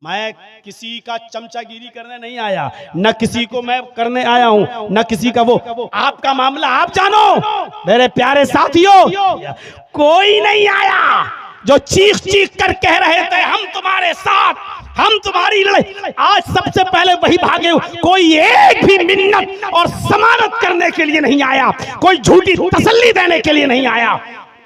मैं किसी का चमचागिरी करने नहीं आया, न किसी को मैं करने आया हूं, न किसी का वो। आपका मामला आप जानो मेरे प्यारे साथियों। कोई नहीं आया जो चीख चीख कर कह रहे थे हम तुम्हारे साथ, हम तुम्हारी लड़ाई। आज सबसे पहले वही भागे। कोई एक भी मिन्नत और जमानत करने के लिए नहीं आया, कोई झूठी तसल्ली देने के लिए नहीं आया।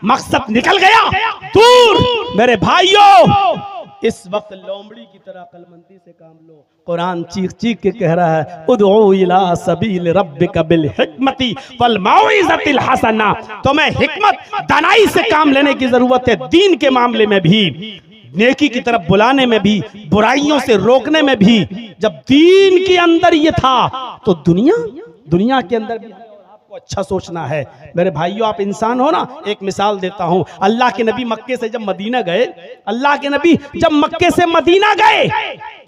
मकसद निकल गया दूर। मेरे भाइयों, इस वक्त लोमड़ी की तरह कलमंदी से काम लो। कुरान चीख चीख के कह रहा है उदउ इला सबील रब्बिका बिल हिकमति वल मौइज़तिल हसना। तुम्हें हिकमत दानाई से काम लेने की जरूरत है, दीन के मामले में भी, नेकी की तरफ बुलाने में भी, बुराइयों से रोकने में भी। जब दीन के अंदर ये था तो दुनिया के अंदर भी आपको अच्छा सोचना है। मेरे भाइयों, आप इंसान हो ना। एक मिसाल देता हूं। अल्लाह के नबी मक्के से जब मदीना गए, अल्लाह के नबी जब मक्के से मदीना गए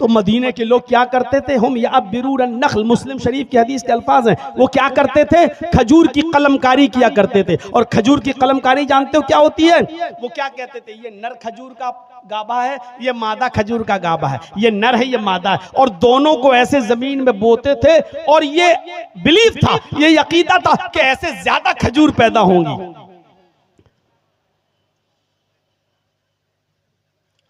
तो मदीने के लोग क्या करते थे? हम या बिरूरन नख्ल, मुस्लिम शरीफ की हदीस के अल्फाज हैं। वो क्या करते थे? खजूर की कलमकारी किया करते थे। और खजूर की कलमकारी जानते हो क्या होती है? वो क्या कहते थे? ये नर खजूर का गाबा है, ये मादा खजूर का गाबा है, ये नर है, ये मादा है। और दोनों को ऐसे जमीन में बोते थे और ये बिलीफ था, ये यकीदा था कि ऐसे ज्यादा खजूर पैदा होंगी,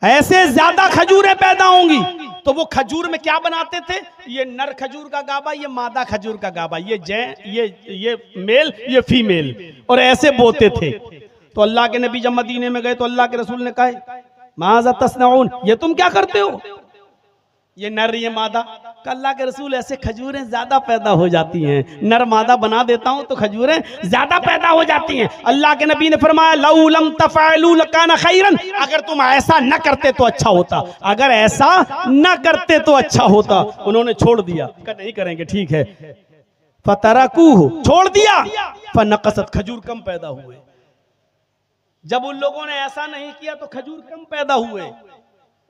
ऐसे ज्यादा खजूरें पैदा होंगी। तो वो खजूर में क्या बनाते थे? ये नर खजूर का गाबा, ये मादा खजूर का गाबा, ये मेल, ये फीमेल, और ऐसे बोते थे। तो अल्लाह के नबी जब मदीने में गए तो अल्लाह के रसूल ने कहा माज़ा तस्नऊन, ये तुम क्या करते हो? ये नर, ये मादा। अल्लाह के रसूल, ऐसे खजूरें ज्यादा पैदा हो जाती हैं, नर मादा बना देता हूं तो खजूरें ज्यादा पैदा हो जाती हैं। अल्लाह के नबी ने फरमाया लौ लम तफअलू लकान खैरन, अगर तुम ऐसा न करते तो अच्छा होता, अगर ऐसा न करते तो अच्छा होता। उन्होंने छोड़ दिया, नहीं करेंगे, ठीक है। फतरकूहु, छोड़ दिया। फनकसत, खजूर कम पैदा हुए। जब उन लोगों ने ऐसा नहीं किया तो खजूर कम पैदा हुए।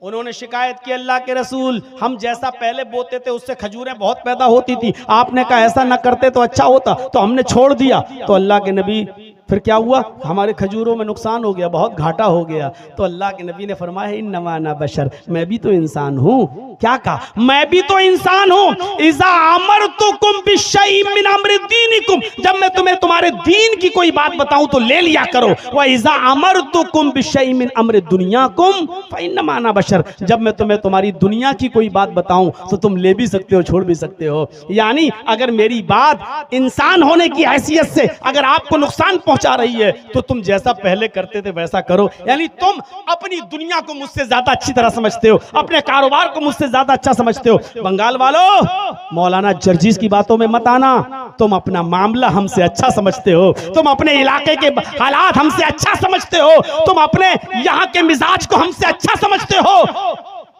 उन्होंने शिकायत की, अल्लाह के रसूल, हम जैसा पहले बोते थे उससे खजूरें बहुत पैदा होती थी, आपने कहा ऐसा न करते तो अच्छा होता, तो हमने छोड़ दिया। तो अल्लाह के नबी, फिर क्या हुआ? हमारे खजूरों में नुकसान हो गया, बहुत घाटा हो गया। तो अल्लाह के नबी ने फरमाया इन्नमा अना बशर, मैं भी तो इंसान हूँ। क्या कहा? मैं भी तो इंसान हूँ। इज़ा अमरतुकुम बिशैइन मिन अम्रि दीनिकुम, जब मैं तुम्हें तुम्हारे दीन की कोई बात बताऊं तो ले लिया करो। व इज़ा अमरतुकुम बिशैइन मिन अम्रि दुनियाकुम फइन्नमा अना बशर, जब मैं तुम्हें तुम्हारी दुनिया की कोई बात बताऊं तो तुम ले भी सकते हो, छोड़ भी सकते हो। यानी अगर मेरी बात इंसान होने की हैसियत से अगर आपको नुकसान पहुंचा रही है तो तुम जैसा पहले करते थे वैसा करो। यानी तुम अपनी दुनिया को मुझसे ज्यादा अच्छी तरह समझते हो, अपने कारोबार को मुझसे ज्यादा अच्छा समझते हो। बंगाल वालों, मौलाना जर्जीस की बातों में मत आना। तुम अपना मामला हमसे अच्छा समझते हो, तुम अपने इलाके के हालात हमसे अच्छा समझते हो, तुम अपने यहाँ के मिजाज को हमसे अच्छा समझते हो।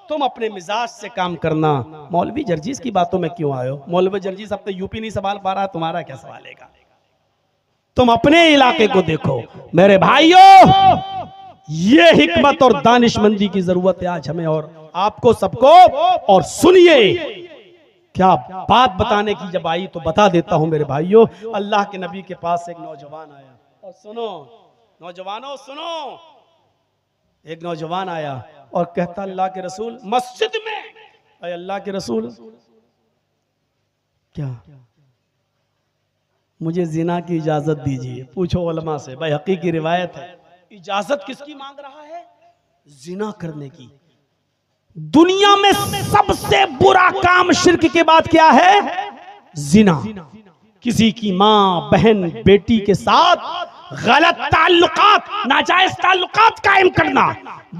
तुम अपने मिजाज से काम करना। मौलवी जर्जीस की बातों में क्यों आए हो? मौलवी जर्जीस अब तो यूपी नहीं संभाल पा रहा, तुम्हारा क्या सवालेगा? तुम अपने इलाके को देखो। मेरे भाइयों, ये हिकमत और दानिशमंदी की जरूरत है आज हमें और आपको सबको। और सुनिए, क्या बात बताने की जब आई तो बता देता हूं मेरे भाइयों। अल्लाह के नबी के पास एक नौजवान आया, और सुनो नौजवानों सुनो, एक नौजवान आया और कहता अल्लाह के रसूल, मस्जिद में, अरे अल्लाह के रसूल, क्या मुझे जिना की इजाजत दीजिए। पूछो उलमा से, भाई हकीकी रिवायत है, इजाजत किसकी मांग रहा है? जिना करने की। दुनिया में सबसे बुरा काम शिर्क के बाद क्या है? जिना। किसी की माँ, बहन, बेटी के साथ गलत ताल्लुकात, नाजायज ताल्लुकात कायम करना।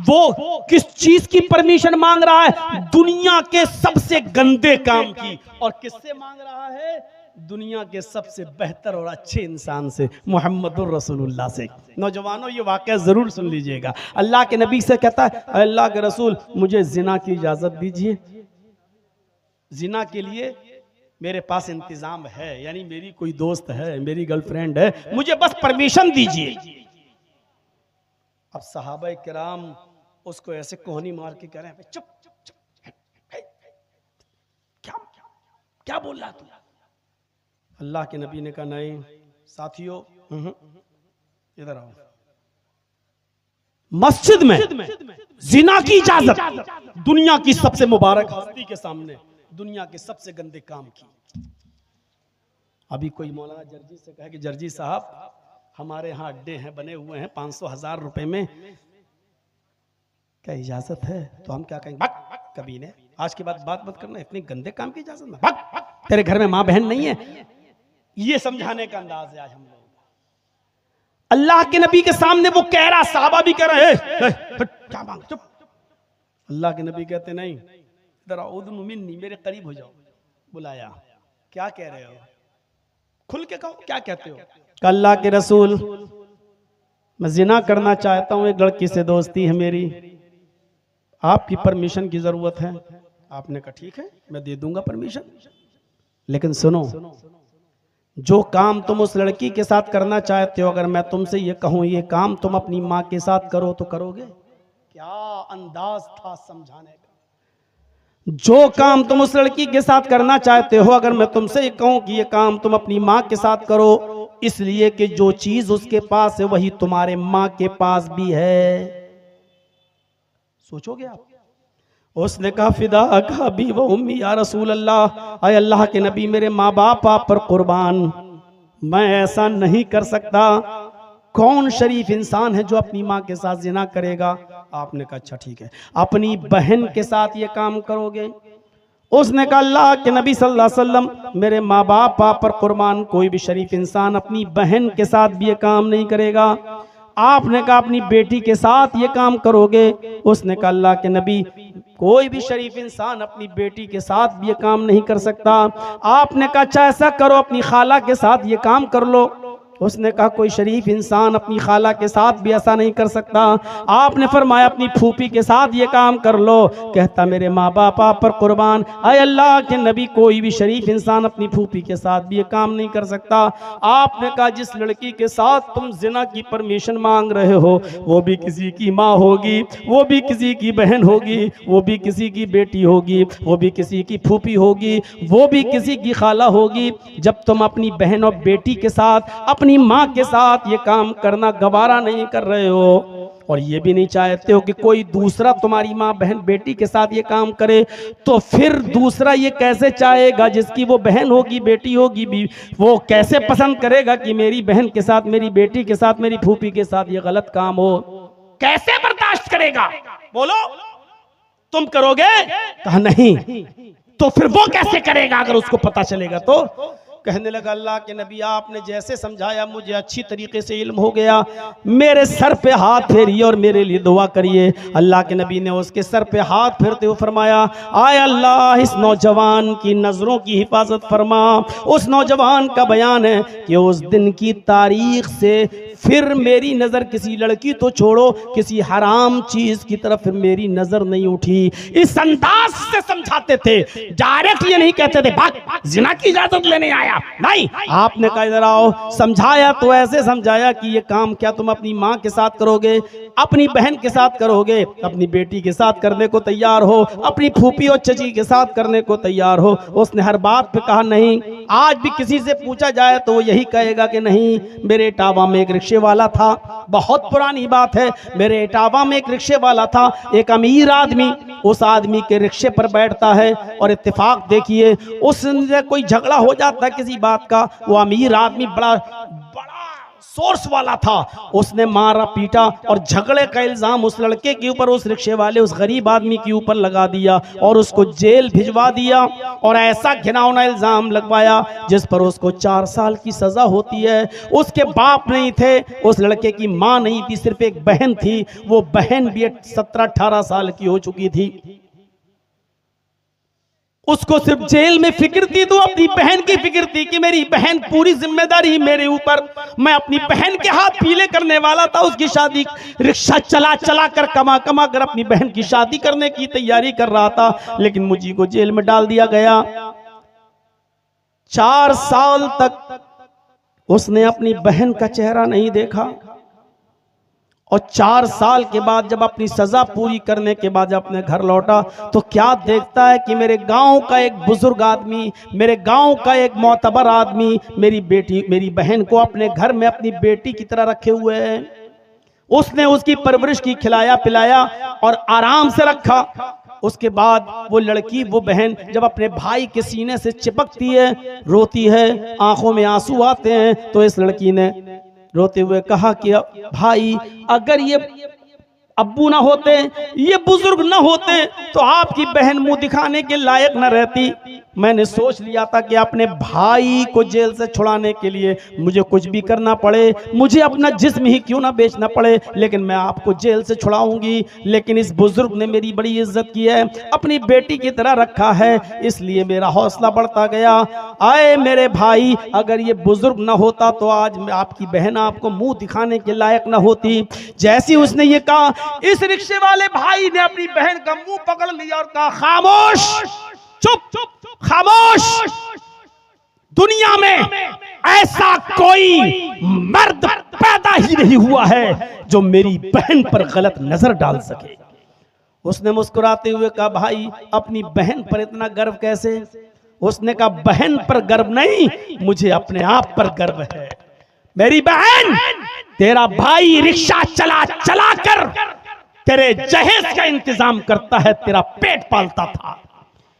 वो किस चीज की परमिशन मांग रहा है? दुनिया के सबसे गंदे काम की। और किससे मांग रहा है? दुनिया के सबसे बेहतर और अच्छे इंसान से, मुहम्मदुर रसूलुल्लाह से। नौजवानों, ये वाकया जरूर सुन लीजिएगा। अल्लाह के नबी से कहता है अल्लाह के रसूल, मुझे जिना की इजाजत दीजिए। जिना के लिए मेरे पास इंतजाम है, यानी मेरी कोई दोस्त है, मेरी गर्लफ्रेंड है, मुझे बस परमिशन दीजिए। अब सहाबा किराम उसको ऐसे कोहनी मार के कह रहे हैं, चुप चुप चुप, क्या क्या बोल रहा तू? अल्लाह के नबी ने कहा नहीं साथियों, इधर आओ। मस्जिद में जिना की इजाजत, दुनिया की सबसे मुबारक हस्ती के सामने दुनिया के सबसे गंदे काम की। अभी कोई मौलाना जर्जी से कहे कि जर्जी साहब हमारे यहाँ अड्डे हैं बने हुए हैं 500,000 रुपए में, क्या इजाजत है? तो हम क्या कहेंगे, भग कभी ने, आज के बाद बात मत करना, इतने गंदे काम की इजाजत में, भग, तेरे घर में माँ बहन नहीं है। ये समझाने का अंदाज है आज हम लोग। अल्लाह के नबी के सामने वो कह रहा, साहबा भी कह रहे हैं क्या मांग, चुप। अल्लाह के नबी कहते नहीं, इधर आओ, मिन्नी, मेरे करीब हो जाओ। बुलाया, क्या कह रहे हो? खुल के कहो, क्या कहते हो? अल्लाह के रसूल, मैं जिना करना चाहता हूं, एक लड़की से दोस्ती है मेरी, आपकी परमिशन की जरूरत है। आपने कहा ठीक है, मैं दे दूंगा परमिशन, लेकिन सुनो, जो काम तुम उस लड़की के साथ करना चाहते हो, अगर मैं तुमसे ये कहूं ये काम तुम अपनी माँ के साथ करो तो करोगे? क्या अंदाज था समझाने का। जो काम तुम उस लड़की के साथ करना चाहते हो, अगर मैं तुमसे ये कहूं कि ये काम तुम अपनी माँ के साथ करो, इसलिए कि जो चीज उसके पास है वही तुम्हारे माँ के पास भी है। सोचोगे आप? उसने कहा फिदा का भी वो उम्मी या रसूल अल्लाह, आए अल्लाह के नबी, मेरे माँ बाप आप पर कुर्बान, मैं ऐसा नहीं कर सकता। कौन शरीफ इंसान है जो अपनी माँ के साथ जिना करेगा? आपने कहा अच्छा ठीक है, अपनी बहन के साथ ये काम करोगे? उसने कहा अल्लाह के नबी सल्लल्लाहु अलैहि वसल्लम, मेरे माँ बाप आप पर कुर्बान, कोई भी शरीफ इंसान अपनी बहन के साथ भी ये काम नहीं करेगा। आपने कहा अपनी बेटी के साथ ये काम करोगे? उसने कहा अल्लाह के नबी, कोई भी शरीफ इंसान अपनी बेटी के साथ भी ये काम नहीं कर सकता। आपने कहा अच्छा ऐसा करो, अपनी खाला के साथ ये काम कर लो। उसने कहा कोई शरीफ इंसान अपनी खाला के साथ भी ऐसा नहीं कर सकता। आपने फरमाया अपनी फूफी के साथ ये काम कर लो। कहता मेरे माँ बाप आप पर कुर्बान, आए अल्लाह के नबी, कोई भी शरीफ इंसान अपनी फूफी के साथ भी ये काम नहीं कर सकता। आपने कहा जिस लड़की के साथ तुम जिना की परमिशन मांग रहे हो, वो भी किसी की माँ होगी, वो भी किसी की बहन होगी, वो भी किसी की बेटी होगी, वो भी किसी की फूफी होगी, वो भी किसी की खाला होगी। जब तुम अपनी बहन और बेटी के साथ अपनी माँ के साथ ये काम करना गवारा नहीं कर रहे हो, और ये भी नहीं चाहते हो कि कोई दूसरा तुम्हारी माँ बहन बेटी के साथ ये काम करे, तो फिर दूसरा ये कैसे चाहेगा जिसकी वो बहन होगी बेटी होगी भी, वो कैसे पसंद करेगा कि मेरी बहन के साथ, मेरी बेटी के साथ, मेरी फूफी के साथ ये गलत काम हो? कैसे बर्दाश्त करेगा? बोलो, तुम करोगे? कहा नहीं। तो फिर वो कैसे करेगा अगर उसको पता चलेगा तो? कहने लगा अल्लाह के नबी, आपने जैसे समझाया मुझे अच्छी तरीके से इल्म हो गया, मेरे सर पे हाथ फेरिए और मेरे लिए दुआ करिए। अल्लाह के नबी ने उसके सर पे हाथ फेरते हुए फरमाया, आए अल्लाह इस नौजवान की नजरों की हिफाजत फरमा। उस नौजवान का बयान है कि उस दिन की तारीख से फिर मेरी नजर किसी लड़की तो छोड़ो, किसी हराम चीज की तरफ मेरी नजर नहीं उठी। इस अंदाज से समझाते थे, डायरेक्ट ये नहीं कहते थे भाग जिना की इजाजत लेने आया, नहीं। आपने कहा इधर आओ, समझाया तो ऐसे समझाया कि ये काम क्या तुम अपनी माँ के साथ करोगे, अपनी बहन के साथ करोगे, अपनी बेटी के साथ करने को तैयार हो, अपनी फूफी और चची के साथ करने को तैयार हो? उसने हर बात पे कहा नहीं। आज भी किसी से पूछा जाए तो वो यही कहेगा कि नहीं, मेरे इटावा में एक रिक्शे वाला था, बहुत पुरानी बात है, मेरे इटावा में एक रिक्शे वाला था, एक अमीर आदमी उस आदमी के रिक्शे पर बैठता है, और इत्तेफाक देखिए उससे कोई झगड़ा हो जाता है किसी बात का, वो अमीर आदमी बड़ा सोर्स वाला था, उसने मारा पीटा और झगड़े का इल्जाम उस लड़के के ऊपर, उस रिक्शे वाले, उस गरीब आदमी के ऊपर लगा दिया और उसको जेल भिजवा दिया, और ऐसा घिनौना इल्जाम लगवाया जिस पर उसको 4 साल की सजा होती है। उसके बाप नहीं थे, उस लड़के की माँ नहीं थी, सिर्फ एक बहन थी, वो बहन भी 17-18 साल की हो चुकी थी। उसको सिर्फ जेल में फिक्र थी तो अपनी बहन की फिक्र थी कि मेरी बहन, पूरी जिम्मेदारी मेरे ऊपर, मैं अपनी बहन के हाथ पीले करने वाला था, उसकी शादी रिक्शा चला चला कर कमा कमा कर अपनी बहन की शादी करने की तैयारी कर रहा था, लेकिन मुझे को जेल में डाल दिया गया। 4 साल तक उसने अपनी बहन का चेहरा नहीं देखा, और 4 साल के बाद जब अपनी सजा पूरी करने के बाद जब अपने घर लौटा तो क्या देखता है कि मेरे गांव का एक बुजुर्ग आदमी, मेरे गांव का एक मोतबर आदमी मेरी बहन को अपने घर में अपनी बेटी की तरह रखे हुए है। उसने उसकी परवरिश की, खिलाया पिलाया और आराम से रखा। उसके बाद वो लड़की, वो बहन जब अपने भाई के सीने से चिपकती है, रोती है, आंखों में आंसू आते हैं, तो इस लड़की ने रोते हुए कहा कि भाई, अगर ये अब्बू ना होते, ये बुजुर्ग ना होते, तो आपकी बहन मुंह दिखाने के लायक न रहती। मैंने सोच लिया था कि अपने भाई को जेल से छुड़ाने के लिए मुझे कुछ भी करना पड़े, मुझे अपना जिस्म ही क्यों ना बेचना पड़े, लेकिन मैं आपको जेल से छुड़ाऊंगी। लेकिन इस बुजुर्ग ने मेरी बड़ी इज्जत की है, अपनी बेटी की तरह रखा है, इसलिए मेरा हौसला बढ़ता गया। आए मेरे भाई, अगर ये बुजुर्ग ना होता तो आज आपकी बहन आपको मुंह दिखाने के लायक ना होती। जैसे उसने ये कहा, इस रिक्शे वाले भाई ने अपनी बहन का मुंह पकड़ लिया और कहा, खामोश, चुप, खामोश। दुनिया में ऐसा कोई मर्द पैदा ही नहीं हुआ है जो मेरी बहन पर गलत नजर डाल सके। उसने मुस्कुराते हुए कहा, भाई, अपनी बहन पर इतना गर्व कैसे? उसने कहा, बहन पर गर्व नहीं, मुझे अपने आप पर गर्व है। मेरी बहन, तेरा भाई रिक्शा चला चला कर तेरे जहेज का इंतजाम करता है, तेरा पेट पालता था।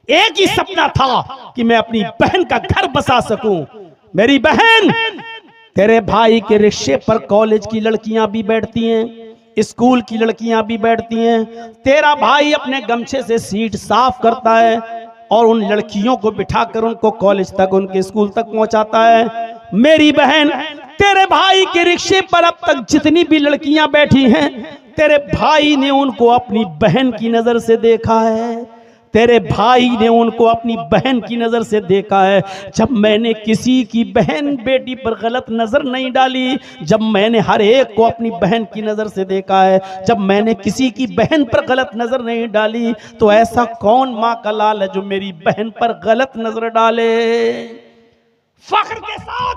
एक ही सपना था कि मैं अपनी बहन का घर बसा सकूं। मेरी बहन, तेरे भाई के रिक्शे पर कॉलेज की लड़कियां भी बैठती हैं, स्कूल की लड़कियां भी बैठती हैं। तेरा भाई अपने गमछे से सीट साफ करता है और उन लड़कियों को बिठाकर उनको कॉलेज तक, उनके स्कूल तक पहुंचाता है। मेरी बहन, तेरे भाई के रिक्शे पर अब तक जितनी भी लड़कियां बैठी हैं, तेरे भाई ने उनको अपनी बहन की नजर से देखा है। तेरे भाई ने उनको अपनी बहन की नजर से देखा है। जब मैंने किसी की बहन बेटी पर गलत नजर नहीं डाली, जब मैंने हर एक को अपनी बहन की नजर से देखा है, जब मैंने किसी की बहन पर गलत नजर नहीं डाली, तो ऐसा कौन माँ का लाल है जो मेरी बहन पर गलत नजर डाले? फख्र के साथ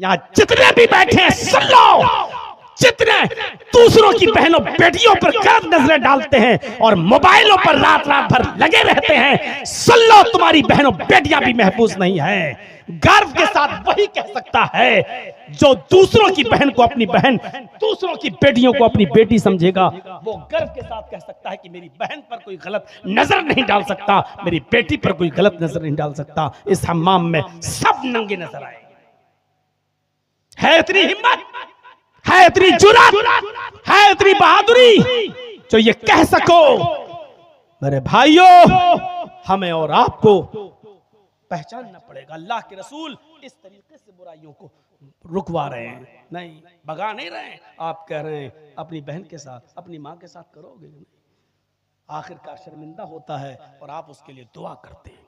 यहां जितने भी बैठे हैं सुन लो, जितने दूसरों की बहनों बेटियों पर गलत नजरें डालते हैं और मोबाइलों पर रात रात भर लगे रहते हैं, सुन लो, तुम्हारी बहनों बेटियां भी महफूज नहीं है। गर्व के साथ वही कह सकता है जो दूसरों की बहन को अपनी बहन, दूसरों की बेटियों को अपनी बेटी समझेगा, वो गर्व के साथ कह सकता है कि मेरी बहन पर कोई गलत नजर नहीं डाल सकता, मेरी बेटी पर कोई गलत नजर नहीं डाल सकता। इस हम्माम में सब नंगे नजर आए। है इतनी हिम्मत, है इतनी जुर्रत, है इतनी बहादुरी जो ये कह सको, मेरे भाइयों, हमें और आपको पहचानना पड़ेगा। अल्लाह के रसूल इस तरीके से बुराइयों को रुकवा रहे हैं, नहीं भगा नहीं रहे हैं। आप कह रहे हैं अपनी बहन के साथ, अपनी माँ के साथ करोगे, आखिरकार शर्मिंदा होता है और आप उसके लिए दुआ करते हैं।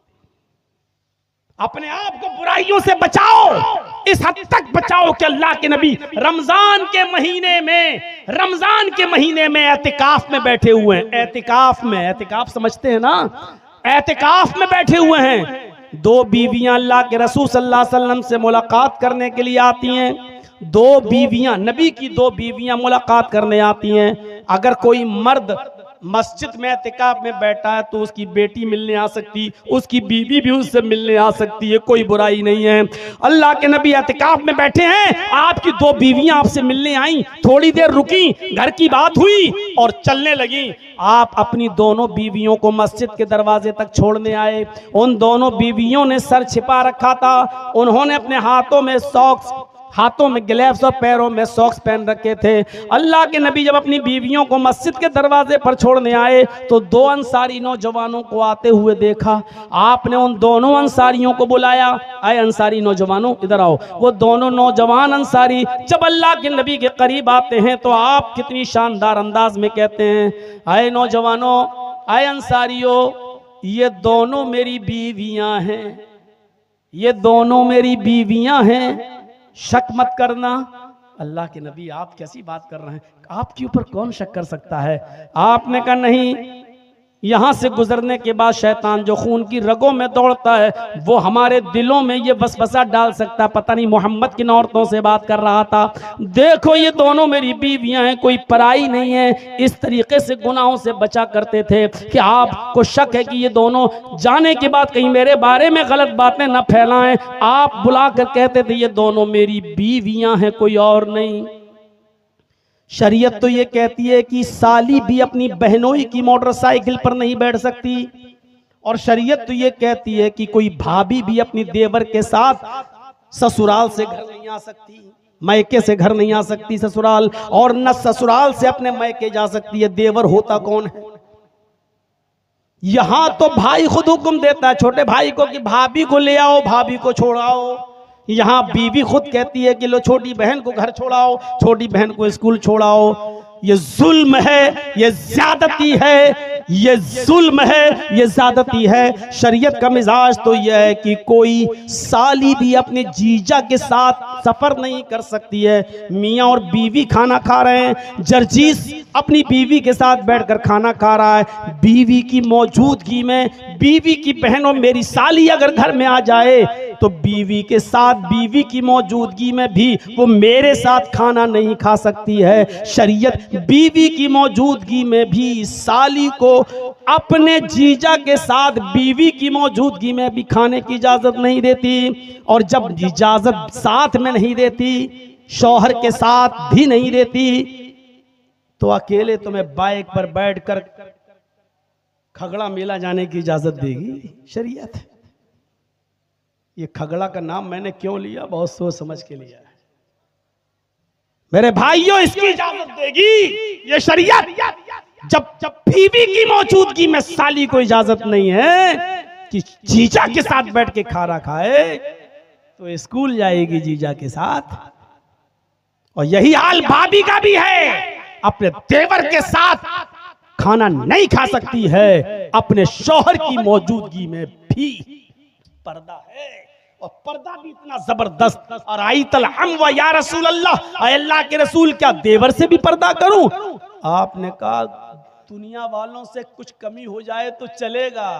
अपने आप को बुराइयों से बचाओ, इस हद तक बचाओ कि अल्लाह के नबी रमजान के महीने में एतिकाफ में बैठे हुए हैं। एतिकाफ में, एतिकाफ समझते हैं ना, एतिकाफ में बैठे हुए हैं। दो बीवियां अल्लाह के रसूल सल्लल्लाहु अलैहि वसल्लम से मुलाकात करने के लिए आती हैं। दो बीवियां, नबी की दो बीवियां मुलाकात करने आती हैं। अगर कोई मर्द मस्जिद में एतिकाफ में बैठा है तो उसकी बेटी मिलने आ सकती, उसकी बीवी भी उससे मिलने आ सकती है, कोई बुराई नहीं है। अल्लाह के नबी एतिकाफ में बैठे हैं, आपकी दो बीवियां आपसे मिलने आई, थोड़ी देर रुकी, घर की बात हुई और चलने लगी। आप अपनी दोनों बीवियों को मस्जिद के दरवाजे तक छोड़ने आए। उन दोनों बीवियों ने सर छिपा रखा था, उन्होंने अपने हाथों में सॉक्स, हाथों में ग्लव्स और पैरों में सॉक्स पहन रखे थे। अल्लाह के नबी जब अपनी बीवियों को मस्जिद के दरवाजे पर छोड़ने आए तो दो अंसारी नौजवानों को आते हुए देखा। आपने उन दोनों अंसारियों को बुलाया, आए अंसारी नौजवानों इधर आओ। वो दोनों नौजवान अंसारी जब अल्लाह के नबी के करीब आते हैं तो आप कितनी शानदार अंदाज में कहते हैं, आए नौजवानों, आए अंसारियों, ये दोनों मेरी बीवियां हैं, ये दोनों मेरी बीवियां हैं, शक मत करना। अल्लाह के नबी, आप कैसी बात कर रहे हैं, आपके ऊपर कौन शक कर सकता है? आपने कहा नहीं, यहां से गुजरने के बाद शैतान जो खून की रगों में दौड़ता है वो हमारे दिलों में ये वसवसा डाल सकता है। पता नहीं मोहम्मद किन औरतों से बात कर रहा था। देखो ये दोनों मेरी बीवियां हैं, कोई पराई नहीं है। इस तरीके से गुनाहों से बचा करते थे कि आपको शक है कि ये दोनों जाने के बाद कहीं मेरे बारे में गलत बातें न फैलाएं। आप बुला कर कहते थे ये दोनों मेरी बीवियां हैं, कोई और नहीं। शरीयत तो ये कहती है कि साली भी अपनी बहनोई की मोटरसाइकिल पर नहीं बैठ सकती, और शरीयत तो ये कहती है कि कोई भाभी भी अपनी देवर के साथ ससुराल से घर नहीं आ सकती, मैके से घर नहीं आ सकती ससुराल, और न ससुराल से अपने मैके जा सकती है। देवर होता कौन है? यहां तो भाई खुद हुक्म देता है छोटे भाई को कि भाभी को ले आओ, भाभी को छोड़ाओ। यहां बीवी खुद कहती है कि लो छोटी बहन को घर छोड़ाओ, छोटी बहन को स्कूल छोड़ाओ। ये जुल्म है, ये ज्यादती है, ये जुल्म है, ये ज्यादती है। शरीयत का मिजाज तो यह है कि कोई साली भी अपने जीजा के साथ सफर नहीं कर सकती है। मियाँ और बीवी खाना खा रहे हैं, जर्जीस अपनी बीवी के साथ बैठकर खाना खा रहा है, बीवी की मौजूदगी में बीवी की बहनों मेरी साली अगर घर में आ जाए तो बीवी के साथ बीवी की मौजूदगी में भी वो मेरे साथ खाना नहीं खा सकती है। शरीयत बीवी की मौजूदगी में भी साली को अपने जीजा के साथ बीवी की मौजूदगी में भी खाने की इजाजत नहीं देती, और जब इजाजत साथ में नहीं देती, शौहर के साथ भी नहीं देती, तो अकेले तुम्हें बाइक पर बैठकर खगड़ा मेला जाने की इजाजत देगी शरीयत। ये खगड़ा का नाम मैंने क्यों लिया? बहुत सोच समझ के लिया है मेरे भाइयों, इसकी इजाजत देगी ये शरीयत। जब बीवी की मौजूदगी में साली को इजाजत नहीं है कि जीजा के साथ बैठ के खाना खाए, तो स्कूल जाएगी जीजा के साथ। और यही हाल भाभी का भी है, अपने देवर के साथ खाना नहीं खा सकती है, अपने शौहर की मौजूदगी में भी पर्दा है, और पर्दा भी इतना जबरदस्त। और आई तल हम व या रसूल अल्लाह, अल्लाह के रसूल क्या देवर से भी पर्दा करूं? आपने कहा दुनिया वालों से कुछ कमी हो जाए तो चलेगा,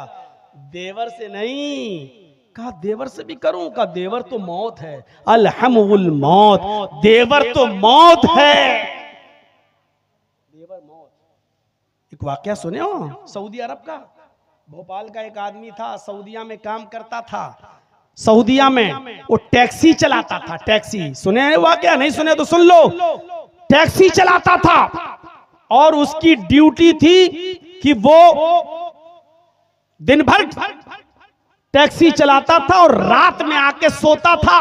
देवर से नहीं। कहा देवर से भी करूं? कहा देवर तो मौत है, अलहमुल मौत, देवर तो मौत है, देवर मौत। एक वाकया सुने हो सऊदी अरब का? भोपाल का एक आदमी था, सऊदिया में काम करता था। सऊदिया में वो टैक्सी चलाता था। टैक्सी सुने हैं वाकया? नहीं सुने तो सुन लो। टैक्सी चलाता था और उसकी ड्यूटी थी कि वो दिन भर टैक्सी चलाता था और रात में आके सोता था।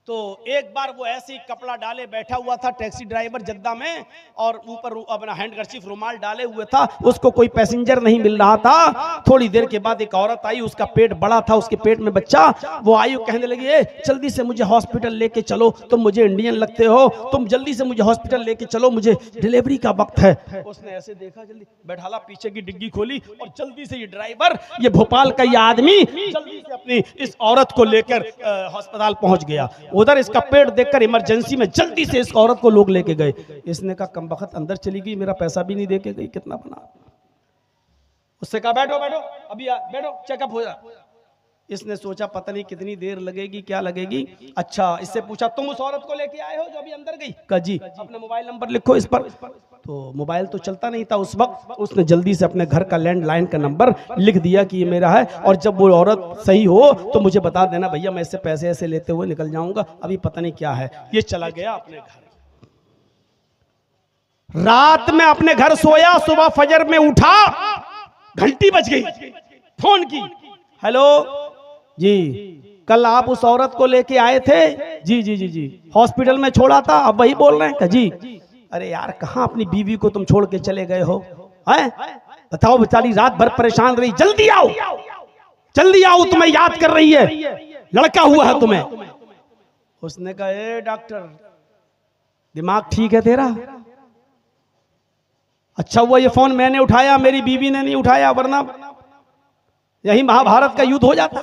तो एक बार वो ऐसे ही कपड़ा डाले बैठा हुआ था टैक्सी ड्राइवर जद्दा में, और ऊपर अपना हैंडकरचीफ रुमाल डाले हुए था। उसको कोई पैसेंजर नहीं मिल रहा था। थोड़ी देर के बाद एक औरत आई, उसका पेट बड़ा था, उसके पेट में बच्चा। वो आई, कहने लगी ए जल्दी से मुझे हॉस्पिटल लेके चलो, तुम मुझे इंडियन लगते हो, तुम जल्दी से मुझे हॉस्पिटल लेके चलो, मुझे डिलीवरी का वक्त है। उसने ऐसे देखा, जल्दी बैठाला, पीछे की डिग्गी खोली और जल्दी से ये ड्राइवर, ये भोपाल का ये आदमी जल्दी से अपनी इस औरत को लेकर अस्पताल पहुंच गया। उधर इसका पेट देखकर इमरजेंसी में जल्दी से इस औरत को लोग लेके गए। इसने कहा कमबख्त अंदर चली गई, मेरा पैसा भी नहीं देके गई, कितना बना। उससे कहा बैठो बैठो, अभी बैठो, चेकअप हो जा। इसने सोचा पता नहीं कितनी देर लगेगी, क्या लगेगी। अच्छा, इससे पूछा तुम उस औरत को लेके आए हो जो अभी अंदर गई? कहा जी। अपना मोबाइल नंबर लिखो इस पर। तो मोबाइल तो चलता नहीं था उस वक्त। उसने जल्दी से अपने घर का लैंडलाइन का नंबर लिख दिया कि ये मेरा है, और जब वो औरत सही हो तो मुझे बता देना भैया, मैं इससे पैसे ऐसे लेते हुए निकल जाऊंगा, अभी पता नहीं क्या है। ये चला गया अपने घर। रात में अपने घर सोया, सुबह फजर में उठा, घंटी बज गई, फोन की, हेलो जी, कल आप उस औरत को लेके आए थे? जी जी जी जी। हॉस्पिटल में छोड़ा था, अब वही बोल रहे हैं? जी। अरे यार, कहाँ अपनी बीवी को तुम छोड़ के चले गए हो? हैं? बताओ, बेचारी रात भर परेशान रही, जल्दी आओ, जल्दी आओ, तुम्हें याद कर रही है, लड़का हुआ है तुम्हें। उसने कहा ए डॉक्टर, दिमाग ठीक है तेरा? अच्छा हुआ ये फोन मैंने उठाया, मेरी बीवी ने नहीं उठाया, वरना यही महाभारत का युद्ध हो जाता।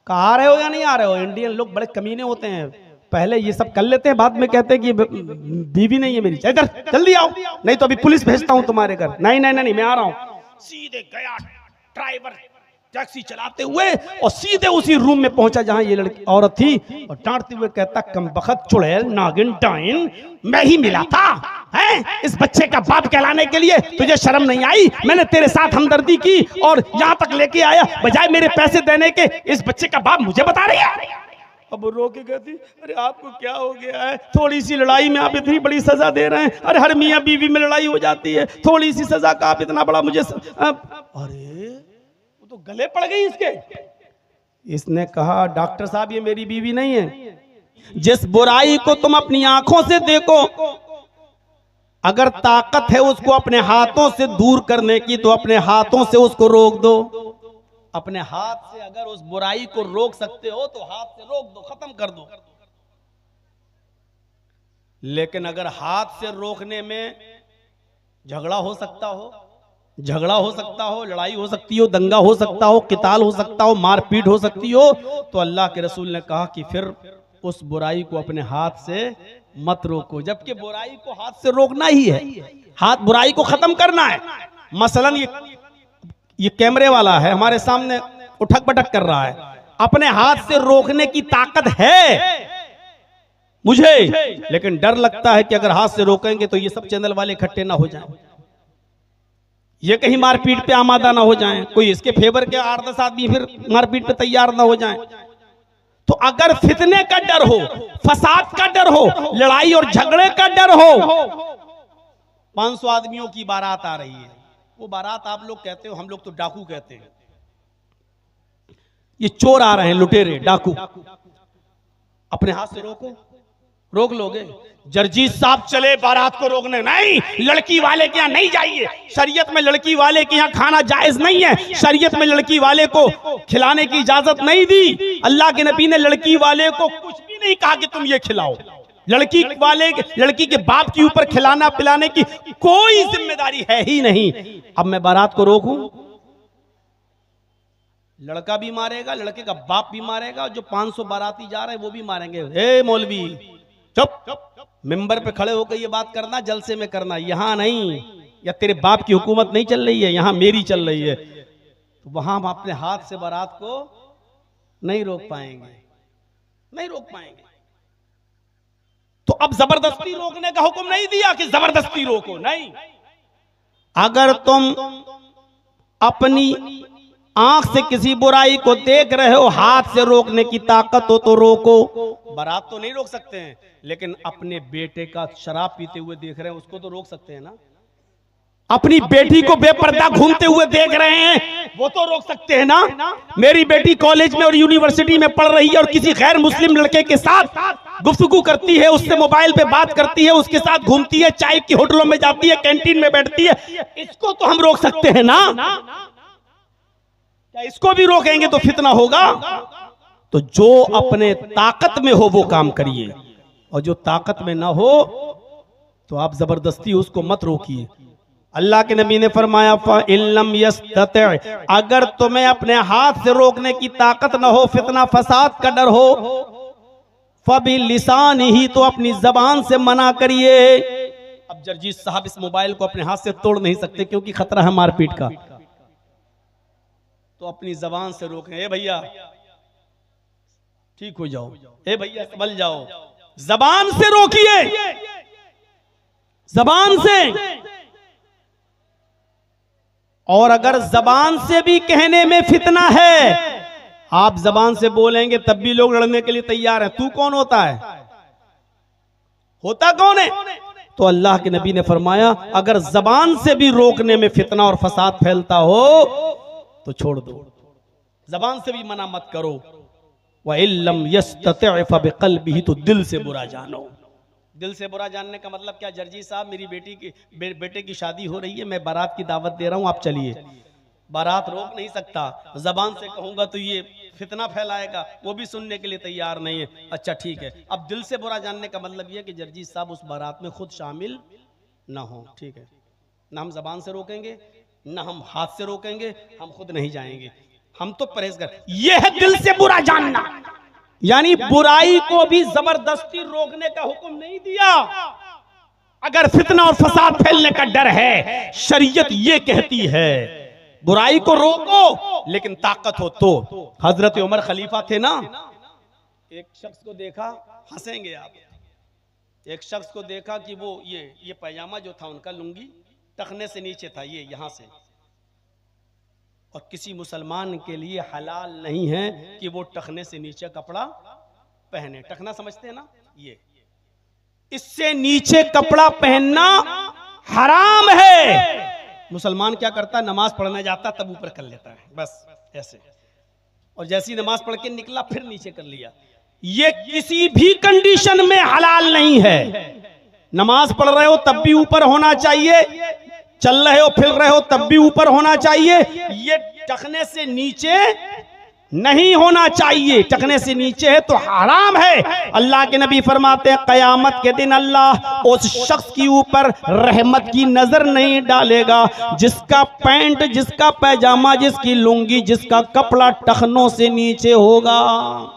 कहा आ रहे हो या नहीं आ रहे हो? इंडियन लोग बड़े कमीने होते हैं, पहले ये सब कर लेते हैं, बाद में कहते हैं कि बीवी नहीं है मेरी, इधर जल्दी आओ, नहीं तो अभी पुलिस भेजता हूं तुम्हारे घर। नहीं नहीं नहीं, मैं आ रहा हूं। सीधे गया ड्राइवर टैक्सी चलाते हुए और सीधे उसी रूम में पहुंचा जहां ये लड़की औरत थी, और डांटते हुए कहता कमबख्त चुड़ैल नागिन डाइन, मैं ही मिला था हैं इस बच्चे का बाप कहलाने के लिए, तुझे शर्म नहीं आई? मैंने तेरे साथ हमदर्दी की और यहां तक लेके आया, बजाय मेरे पैसे देने के इस बच्चे का बाप मुझे बता रही है। अब वो रो के कहती, अरे आपको क्या हो गया है, थोड़ी सी लड़ाई में आप इतनी बड़ी सजा दे रहे हैं। अरे हर मियाँ बीवी में लड़ाई हो जाती है, थोड़ी सी सजा का आप इतना बड़ा मुझे अरे वो तो गले पड़ गई इसके। इसने कहा, डॉक्टर साहब ये मेरी बीवी नहीं है। जिस बुराई को तुम अपनी आंखों से देखो, अगर ताकत है उसको अपने हाथों से दूर करने की तो अपने हाथों से उसको रोक दो। अपने हाथ से अगर उस बुराई को रोक सकते हो तो हाथ से रोक दो, खत्म कर दो। लेकिन अगर हाथ से रोकने में झगड़ा हो सकता हो, लड़ाई हो सकती हो, दंगा हो सकता हो, किताल हो सकता हो, मारपीट हो सकती हो, तो अल्लाह के रसूल ने कहा कि फिर उस बुराई को अपने हाथ से मत रोको। जबकि बुराई को हाथ से रोकना ही है, हाथ बुराई को खत्म करना है। मसलन ये कैमरे वाला है हमारे सामने उठक पटक कर रहा है, अपने हाथ से रोकने की ताकत है मुझे, लेकिन डर लगता है कि अगर हाथ से रोकेंगे तो ये सब चैनल वाले इकट्ठे ना हो जाएं, ये कहीं मारपीट पे आमादा ना हो जाएं, कोई इसके फेवर के 8-10 आदमी फिर मारपीट पे तैयार ना हो जाएं। तो अगर फितने का डर हो, फसाद का डर हो, लड़ाई और झगड़े का डर हो, 500 आदमियों की बारात आ रही है, वो बारात आप लोग कहते हो, हम लोग तो डाकू कहते हैं, ये चोर आ रहे हैं, लुटेरे डाकू, अपने हाथ से रोक लोगे? जर्जीत साहब चले बारात को रोकने, नहीं, लड़की वाले के यहाँ नहीं जाइए, शरीयत में लड़की वाले के यहाँ खाना जायज नहीं है, शरीयत में लड़की वाले को खिलाने की इजाजत नहीं दी। अल्लाह के नबी ने लड़की वाले को कुछ भी नहीं कहा कि तुम ये खिलाओ। लड़की के बाप के ऊपर खिलाना पिलाने की कोई जिम्मेदारी है ही नहीं। अब मैं बारात को रोकूं? लड़का भी मारेगा, लड़के का बाप भी मारेगा, जो 500 बाराती जा रहे हैं वो भी मारेंगे। हे मौलवी चुप, मिंबर पे खड़े होकर ये बात करना, जलसे में करना, यहां नहीं, या तेरे बाप की हुकूमत नहीं चल रही है, यहां मेरी चल रही है। तो वहां हम अपने हाथ से बारात को नहीं रोक पाएंगे। तो अब जबरदस्ती रोकने का हुक्म नहीं दिया कि जबरदस्ती रोको, नहीं। अगर तुम अपनी आंख से किसी बुराई को देख रहे हो, हाथ से रोकने की ताकत हो तो रोको। बारात तो नहीं रोक सकते हैं, लेकिन अपने बेटे का शराब पीते हुए देख रहे हैं, उसको तो रोक सकते हैं ना। अपनी बेटी को बेपर्दा घूमते हुए देख रहे हैं, वो तो रोक सकते हैं ना। मेरी बेटी कॉलेज में और यूनिवर्सिटी में पढ़ रही है और किसी गैर मुस्लिम लड़के के साथ गुफ्तगू करती है, उससे मोबाइल पे बात करती है, उसके साथ घूमती है, चाय की होटलों में जाती है, कैंटीन में बैठती है, इसको तो हम रोक सकते हैं ना। क्या इसको भी रोकेंगे तो फितना होगा? तो जो अपने ताकत में हो वो काम करिए, और जो ताकत में ना हो तो आप जबरदस्ती उसको मत रोकिए। अल्लाह के नबी ने फरमाया, फ़इल्लम यस्तति, अगर तुम्हें अपने हाथ से रोकने की ताकत ना हो, फितना फसाद का डर हो, फ़बिलिसानिही, तो अपनी जबान से मना करिए। अब जर्जीत साहब इस मोबाइल को अपने हाथ से तोड़ नहीं सकते क्योंकि खतरा है मारपीट का, तो अपनी जबान से रोकें। ए भैया ठीक हो जाओ, ए भैया संभल जाओ, जबान से रोकिए, जबान से। और अगर जबान से भी कहने में फितना है, आप जबान से बोलेंगे तब भी लोग लड़ने के लिए तैयार हैं। तू कौन होता है? होता कौन है? तो अल्लाह के नबी ने फरमाया, अगर जबान से भी रोकने में फितना और फसाद फैलता हो तो छोड़ दो, जबान से भी मना मत करो। वइल्लम यस्तति फबिक़ल्बिही, तो दिल से बुरा जानो। दिल से बुरा जानने का मतलब क्या? जर्जी साहब मेरी बेटे की शादी हो रही है, मैं बारात की दावत दे रहा हूं, आप चलिए। बारात रोक नहीं सकता, जबान से कहूंगा तो ये फितना फैलाएगा, वो भी सुनने के लिए तैयार नहीं है। अच्छा ठीक है, अब दिल से बुरा जानने का मतलब ये कि जर्जी साहब उस बारात में खुद शामिल ना हो, ठीक है, ना हम जबान से रोकेंगे, ना हम हाथ से रोकेंगे, हम खुद नहीं जाएंगे, हम तो परहेज कर। ये है दिल से बुरा जानना, यानी बुराई को भी जबरदस्ती रोकने का हुक्म नहीं दिया। अगर फितना और फसाद फैलने का डर है, शरीयत ये कहती है बुराई को रोको, लेकिन ताकत हो तो। हजरत उमर खलीफा थे ना, एक शख्स को देखा, हंसेंगे आप, एक शख्स को देखा कि वो ये पैजामा जो था उनका, लुंगी टखने से नीचे था, ये यहां से, और किसी मुसलमान के लिए हलाल नहीं है कि वो टखने से नीचे कपड़ा पहने। टखना समझते हैं ना, ये इससे नीचे कपड़ा पहनना हराम है। मुसलमान क्या करता है, नमाज पढ़ने जाता तब ऊपर कर लेता है, बस ऐसे, और जैसी नमाज पढ़ के निकला फिर नीचे कर लिया। ये किसी भी कंडीशन में हलाल नहीं है। नमाज पढ़ रहे हो तब भी ऊपर होना चाहिए, चल रहे हो फिर रहे हो तब भी ऊपर होना चाहिए। ये टखने से नीचे नहीं होना चाहिए। टखने से नीचे है तो हराम है। अल्लाह के नबी फरमाते हैं कयामत के दिन अल्लाह उस शख्स के ऊपर रहमत की नजर नहीं डालेगा जिसका पैंट, जिसका पैजामा, जिसकी लुंगी, जिसका कपड़ा टखनों से नीचे होगा।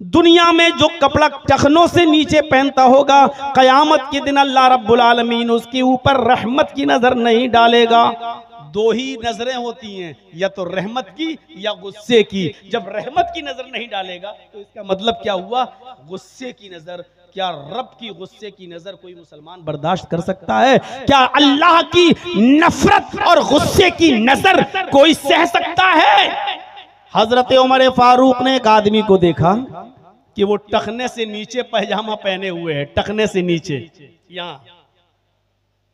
दुनिया में जो कपड़ा टखनों से नीचे पहनता होगा, कयामत के दिन अल्लाह रब्बुल आलमीन उसके ऊपर रहमत की नजर नहीं डालेगा। दो ही नजरें होती हैं, या तो रहमत की या गुस्से की। जब रहमत की नजर नहीं डालेगा तो इसका मतलब क्या हुआ, गुस्से की नजर। क्या रब की गुस्से की नजर कोई मुसलमान बर्दाश्त कर सकता है? क्या अल्लाह की नफरत और गुस्से की नजर कोई सह सकता है? हजरत उमर फारूक ने एक आदमी को देखा कि वो टखने से नीचे पैजामा पहने हुए है, टखने से नीचे यहां।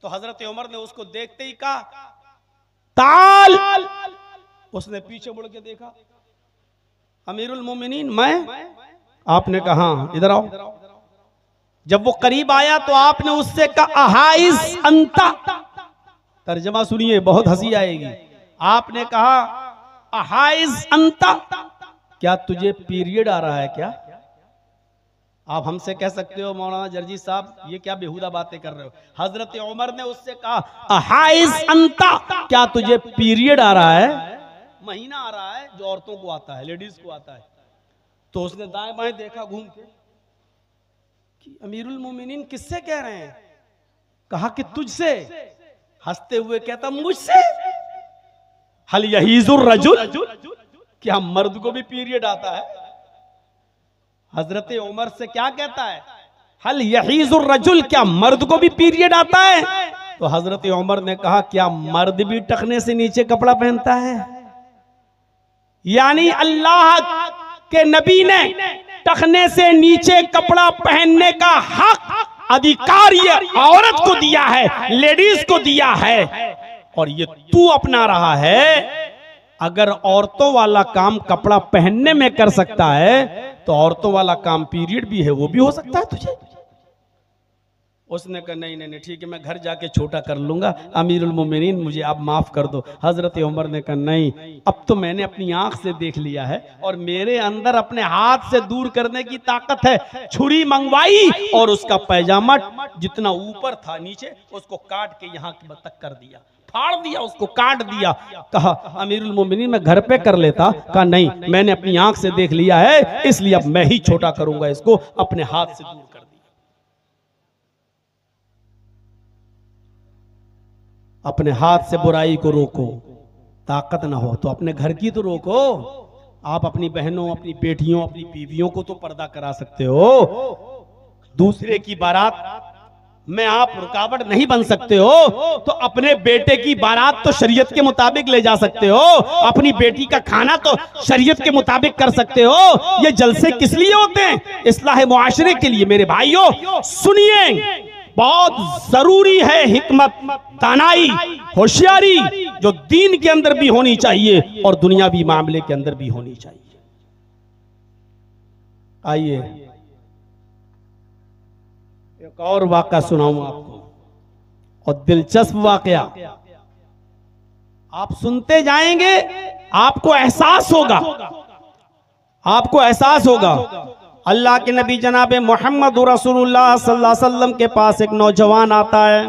तो हजरत उमर ने उसको देखते ही कहा ताल। उसने पीछे मुड़ के देखा, अमीरुल मोमिनीन मैं? आपने कहा इधर आओ। जब वो करीब आया तो आपने उससे कहा अहाइस अंता। तर्जमा सुनिए, बहुत हंसी आएगी। आपने कहा अहाइस अंता, क्या तुझे पीरियड आ रहा है क्या? आप हमसे कह सकते हो मौलाना जर्जी साहब ये क्या बेहुदा बातें कर रहे हो। हजरत उमर ने उससे कहा अहाइस अंता, क्या तुझे पीरियड आ रहा है? महीना आ रहा है जो औरतों को आता है, लेडीज को आता है। तो उसने दाएं बाएं देखा घूम के कि अमीरुल मोमिनीन किससे कह रहे हैं? कहा कि तुझसे। हंसते हुए कहता मुझसे। हल यहीजुर रजुल, क्या मर्द को भी पीरियड आता है? हजरत उमर से क्या कहता है, हल यहीजुर रजुल, क्या मर्द को भी पीरियड आता है? तो हजरत उमर ने कहा क्या मर्द भी टखने से नीचे कपड़ा पहनता है? यानी अल्लाह के नबी ने टखने से नीचे कपड़ा पहनने का हक, अधिकार ये औरत को दिया है, लेडीज को दिया है, और ये तू अपना रहा है। अगर औरतों वाला काम कपड़ा पहनने में कर सकता है तो औरतों वाला काम पीरियड भी है वो भी हो सकता है तुझे। उसने कहा नहीं नहीं नहीं ठीक है, मैं घर जाके छोटा कर लूंगा, अमीरुल मोमिनीन मुझे आप माफ कर दो। हजरत उमर ने कहा नहीं, अब तो मैंने अपनी आंख से देख लिया है और मेरे अंदर अपने हाथ से दूर करने की ताकत है। छुरी मंगवाई और उसका पैजामा जितना ऊपर था नीचे उसको काट के यहाँ तक कर दिया, फाड़ दिया, उसको काट दिया। कहा अमीरुल मोमिनीन मैं घर पे कर लेता। कहा नहीं, मैंने अपनी आंख से देख लिया है इसलिए अब मैं ही छोटा करूंगा इसको, अपने हाथ से दूर कर दिया। अपने हाथ से बुराई को रोको, ताकत ना हो तो अपने घर की तो रोको। आप अपनी बहनों, अपनी बेटियों, अपनी बीवियों को तो पर्दा करा सकते हो, दूसरे की बारात में आप रुकावट नहीं बन सकते हो। तो अपने बेटे की बारात तो शरीयत के मुताबिक ले जा सकते हो, अपनी बेटी का खाना तो शरीयत के मुताबिक कर सकते हो। ये जलसे किस लिए होते हैं? इस्लाह मुआशरे के लिए। मेरे भाइयों सुनिए, बहुत जरूरी है हिकमत, दानाई, होशियारी जो दीन के अंदर भी होनी चाहिए और दुनियावी मामले के अंदर भी होनी चाहिए। आइए एक और वाक़या सुनाऊं आपको, और दिलचस्प वाक़या। आप सुनते जाएंगे आपको एहसास होगा, आपको एहसास होगा। अल्लाह के नबी जनाबे मोहम्मद रसूलुल्लाह सल्लल्लाहु अलैहि वसल्लम के पास एक नौजवान आता है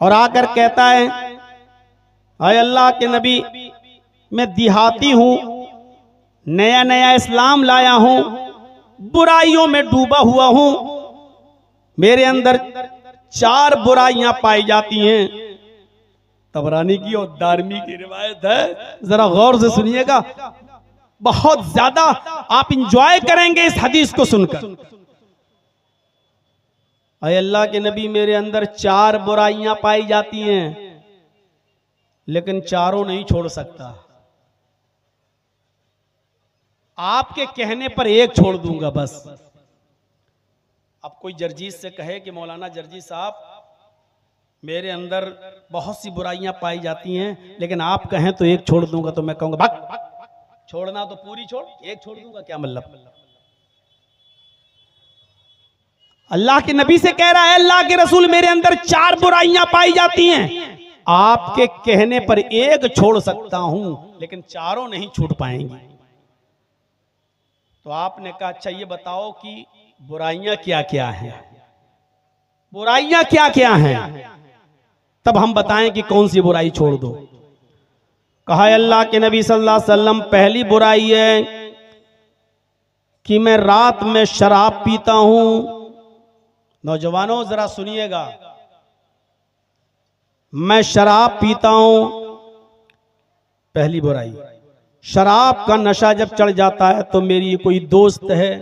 और आकर कहता है अय अल्लाह के नबी, मैं देहाती हूं, नया नया इस्लाम लाया हूं, बुराइयों में डूबा हुआ हूं, मेरे अंदर 4 बुराइयां पाई जाती हैं। तबरानी की और दारमी की रिवायत है, जरा गौर से सुनिएगा, बहुत ज्यादा आप इंजॉय करेंगे इस हदीस को सुनकर। अय अल्लाह के नबी, मेरे अंदर 4 बुराइयां पाई जाती हैं, लेकिन चारों नहीं छोड़ सकता। आपके कहने पर एक छोड़ दूंगा बस। अब कोई जर्जीस से कहे कि मौलाना जर्जीस साहब, मेरे अंदर बहुत सी बुराइयां पाई जाती हैं, लेकिन आप कहें तो एक छोड़ दूंगा, तो मैं कहूंगा भाग, छोड़ना तो पूरी छोड़, एक छोड़ दूंगा क्या मतलब? अल्लाह के नबी से कह रहा है, अल्लाह के रसूल, मेरे अंदर 4 बुराइयां पाई जाती हैं, आपके कहने पर एक छोड़ सकता हूं, लेकिन चारों नहीं छूट पाएंगी। तो आपने कहा अच्छा ये बताओ कि बुराइयां क्या क्या हैं, बुराइयां क्या क्या हैं, तब हम बताएं कि कौन सी बुराई छोड़ दो। कहा अल्लाह के नबी सल्लल्लाहु अलैहि वसल्लम, पहली बुराई है कि मैं रात में शराब पीता हूं। नौजवानों जरा सुनिएगा, मैं शराब पीता हूं, पहली बुराई। शराब का नशा जब चढ़ जाता है तो मेरी कोई दोस्त है,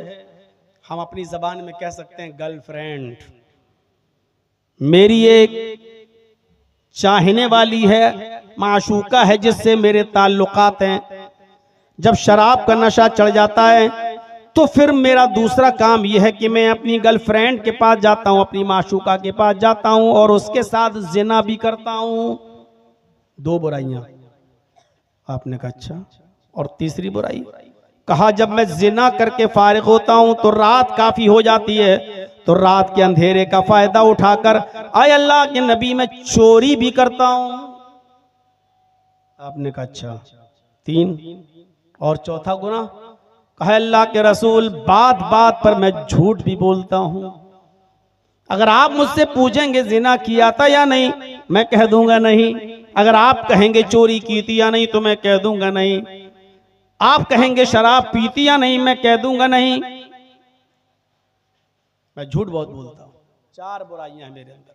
हम अपनी जबान में कह सकते हैं गर्लफ्रेंड, मेरी एक चाहने वाली है, माशूका है, जिससे मेरे ताल्लुकात हैं। जब शराब का नशा चढ़ जाता है तो फिर मेरा दूसरा काम यह है कि मैं अपनी गर्लफ्रेंड के पास जाता हूं, अपनी माशूका के पास जाता हूं और उसके साथ जिना भी करता हूं। 2 बुराइयां। आपने कहा अच्छा, और तीसरी बुराई? कहा जब मैं जिना करके फारिग होता हूं तो रात काफी हो जाती है, तो रात के अंधेरे का फायदा उठाकर आए अल्लाह के नबी मैं चोरी भी करता हूं। आपने कहा अच्छा, 3। और चौथा गुनाह? कहा अल्लाह के रसूल, बात बात पर मैं झूठ भी बोलता हूं। अगर आप मुझसे पूछेंगे जिना किया था या नहीं, मैं कह दूंगा नहीं। अगर आप कहेंगे चोरी की थी या नहीं, तो मैं कह दूंगा नहीं। आप कहेंगे शराब पीती या नहीं, मैं कह दूंगा नहीं। मैं झूठ बहुत बोलता हूं। 4 बुराइयां हैं मेरे अंदर।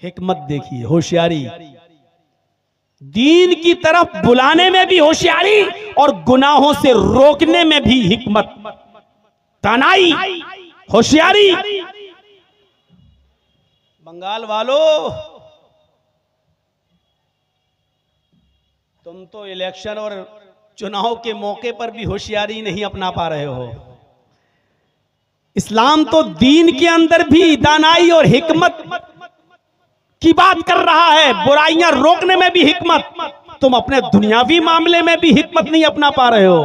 हिकमत देखिए, होशियारी, दीन की तरफ बुलाने में भी होशियारी और गुनाहों से रोकने में भी हिकमत, दानाई, होशियारी। बंगाल वालों, तुम तो इलेक्शन और चुनाव के मौके पर भी होशियारी नहीं अपना पा रहे हो। इस्लाम तो दीन के अंदर भी दानाई और हिकमत की बात कर रहा है, बुराइयां रोकने में भी हिकमत। तुम अपने दुनियावी मामले में भी हिकमत नहीं अपना पा रहे हो।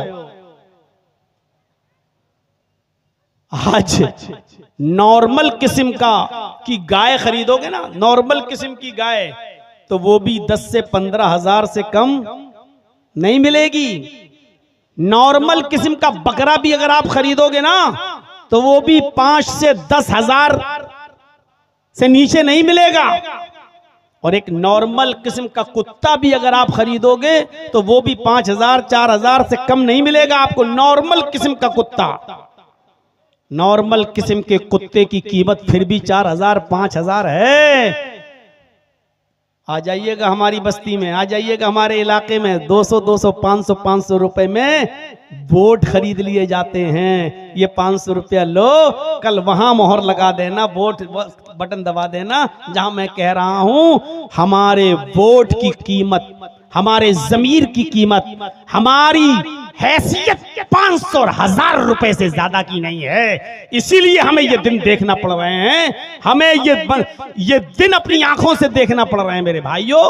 आज नॉर्मल किस्म की गाय खरीदोगे ना, नॉर्मल किस्म की गाय, तो वो भी 10 से 15 हजार से कम नहीं मिलेगी। नॉर्मल किस्म का बकरा भी अगर आप खरीदोगे ना, तो वो भी 5 से 10 हजार से नीचे नहीं मिलेगा। और एक नॉर्मल किस्म का कुत्ता भी अगर आप खरीदोगे तो वो भी 5,000 4,000 से कम नहीं मिलेगा आपको। नॉर्मल किस्म का कुत्ता, नॉर्मल किस्म के कुत्ते की कीमत फिर भी 4,000 5,000 है। आ जाइएगा हमारी बस्ती में, आ जाइएगा हमारे इलाके में, 200 200 500 500 रुपए में वोट खरीद लिए जाते हैं। ये 500 रुपया लो, कल वहां मोहर लगा देना, वोट बटन दबा देना जहां मैं कह रहा हूं। हमारे वोट की कीमत, हमारे जमीर की कीमत, हमारी हैसियत 500 और 1000 रुपए से ज्यादा की नहीं है। इसीलिए हमें ये दिन देखना पड़ रहे हैं, हमें ये दिन अपनी आंखों से देखना पड़ रहे हैं मेरे भाइयों।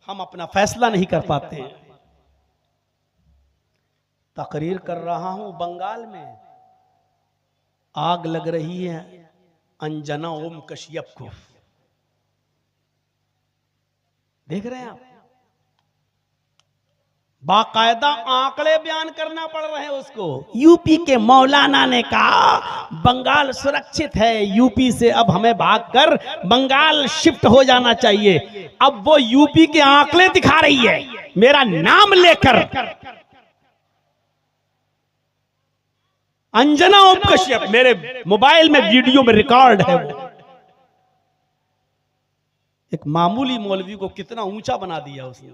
हम अपना फैसला नहीं कर पाते हैं। तकरीर कर रहा हूं, बंगाल में आग लग रही है अंजना ओम कश्यप को, देख रहे हैं आप? बाकायदा आंकड़े बयान करना पड़ रहे हैं उसको। यूपी के मौलाना ने कहा बंगाल सुरक्षित है, यूपी से अब हमें भागकर बंगाल शिफ्ट हो जाना चाहिए। अब वो यूपी के आंकड़े दिखा रही है मेरा नाम लेकर। अंजना ओम कश्यप, मेरे मोबाइल में वीडियो में रिकॉर्ड है वो। एक मामूली मौलवी को कितना ऊंचा बना दिया उसने।